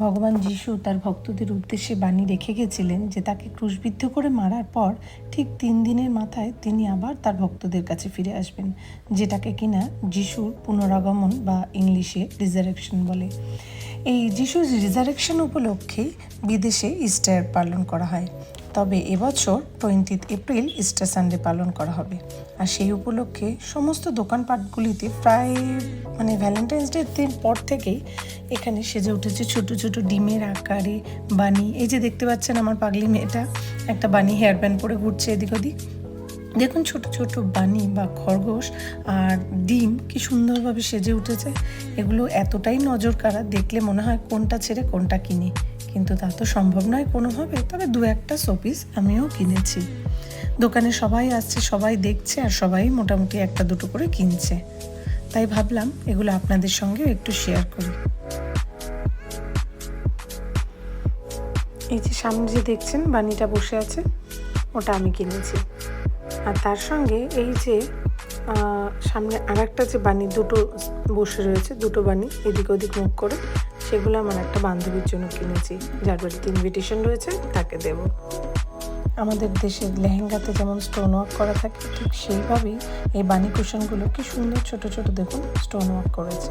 ভগবান যিশু তার ভক্তদের উদ্দেশ্যে বাণী রেখে গেছিলেন যে তাকে ক্রুশবিদ্ধ করে মারার পর ঠিক 3 দিনের মাথায় তিনি আবার তার ভক্তদের কাছে ফিরে আসবেন, যেটাকে কিনা যিশুর পুনরাগমন বা ইংলিশে রিজারেকশন বলে। এই যিশুর রিজারেকশন উপলক্ষেই বিদেশে ইস্টার পালন করা হয়। তবে এবছর 20 এপ্রিল ইস্টার সানডে পালন করা হবে। আর সেই উপলক্ষে সমস্ত দোকানপাটগুলিতে প্রায় ভ্যালেন্টাইন্স ডে দিন পর থেকেই এখানে সেজে উঠেছে ছোট ছোট ডিমের আকারে বানি। এই যে দেখতে পাচ্ছেন আমার পাগলি মেয়েটা একটা বানি হেয়ার ব্যান্ড পরে ঘুরছে এদিক ওদিক। দেখুন ছোট ছোট বানি বা খরগোশ আর ডিম কি সুন্দরভাবে সেজে উঠেছে। এগুলো এতটাই নজর কাড়া, দেখলে মনে হয় কোনটা ছেড়ে কোনটা কিনি, কিন্তু তা তো সম্ভব নয় কোনোভাবে। তবে 2-1টা শোপিস আমিও কিনেছি। দোকানে সবাই আসছে, সবাই দেখছে, আর সবাই মোটামুটি 1-2 করে কিনছে। তাই ভাবলাম এগুলো আপনাদের সঙ্গেও একটু শেয়ার করি। এই যে সামনে যে দেখছেন বানিটা বসে আছে, ওটা আমি কিনেছি। আর তার সঙ্গে এই যে সামনে আরেকটা যে বানি দুটো বসে রয়েছে, দুটো বানি এদিক ওদিক মুখ করে, সেগুলো আমার একটা বান্ধবীর জন্য কিনেছি, যার বাড়িতে ইনভিটেশন রয়েছে তাকে দেব। আমাদের দেশের লেহেঙ্গাতে যেমন স্টোন ওয়ার্ক করা থাকে, ঠিক সেইভাবেই এই বানি কুশনগুলো কি সুন্দর ছোট ছোট দেখুন স্টোন ওয়ার্ক করেছে।